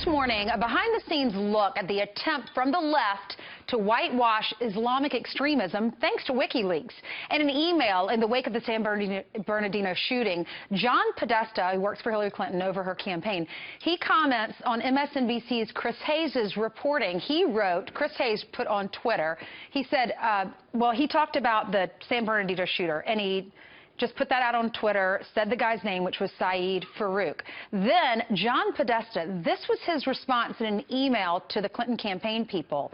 This morning, a behind-the-scenes look at the attempt from the left to whitewash Islamic extremism thanks to WikiLeaks. In an email in the wake of the San Bernardino shooting, John Podesta, who works for Hillary Clinton over her campaign, he comments on MSNBC's Chris Hayes' reporting. He wrote, Chris Hayes put on Twitter, he said, well, he talked about the San Bernardino shooter, and he just put that out on Twitter, said the guy's name, which was Saeed Farouk. Then John Podesta, this was his response in an email to the Clinton campaign people,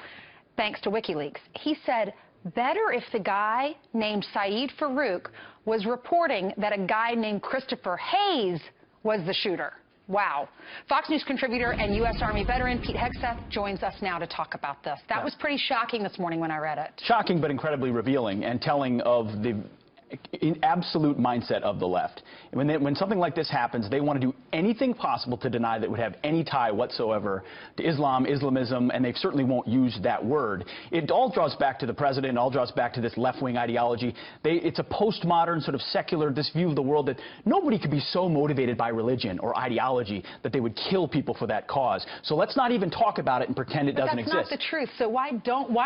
thanks to WikiLeaks. He said, better if the guy named Saeed Farouk was reporting that a guy named Christopher Hayes was the shooter. Wow. Fox News contributor and U.S. Army veteran Pete Hegseth joins us now to talk about this. That was pretty shocking this morning when I read it. Shocking, but incredibly revealing and telling of the absolute mindset of the left. When something like this happens, they want to do anything possible to deny that would have any tie whatsoever to Islam, Islamism, and they certainly won't use that word. It all draws back to the president. It all draws back to this left-wing ideology. It's a postmodern, sort of secular, this view of the world that nobody could be so motivated by religion or ideology that they would kill people for that cause. So let's not even talk about it and pretend it doesn't exist. That's not the truth. So why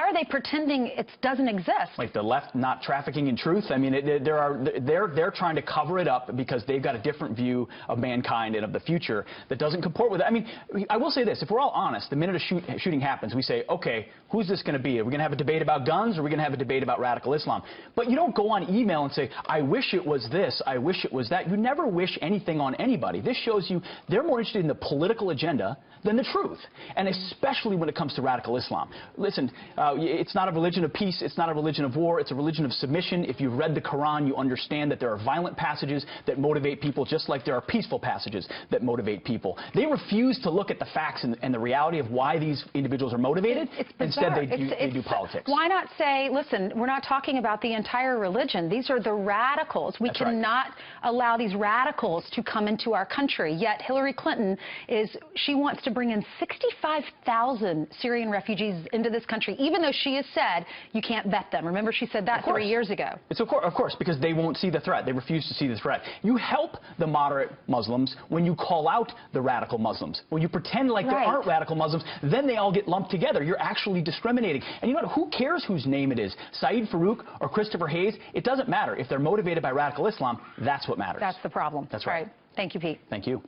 are they pretending it doesn't exist? Like the left not trafficking in truth? I mean, they're trying to cover it up because they've got a different view of mankind and of the future that doesn't comport with it. I mean, I will say this, if we're all honest, the minute a shooting happens, we say, okay, who's this going to be? Are we going to have a debate about guns, or are we going to have a debate about radical Islam? But you don't go on email and say, I wish it was this, I wish it was that. You never wish anything on anybody. This shows you they're more interested in the political agenda than the truth, and especially when it comes to radical Islam. Listen, it's not a religion of peace, it's not a religion of war, it's a religion of submission. If you've read the Quran, you understand that there are violent passages that motivate people just like there are peaceful passages that motivate people. They refuse to look at the facts and the reality of why these individuals are motivated. Instead, they do politics. Why not say, listen, we're not talking about the entire religion. These are the radicals. We cannot allow these radicals to come into our country. Yet Hillary Clinton she wants to bring in 65,000 Syrian refugees into this country, even though she has said you can't vet them. Remember, she said that 3 years ago. It's of course, because they won't see the threat. They refuse to see the threat. You help the moderate Muslims when you call out the radical Muslims. When you pretend like there aren't radical Muslims, then they all get lumped together. You're actually discriminating. And you know what? Who cares whose name it is? Saeed Farouk or Christopher Hayes? It doesn't matter. If they're motivated by radical Islam, that's what matters. That's the problem. That's right. Thank you, Pete. Thank you.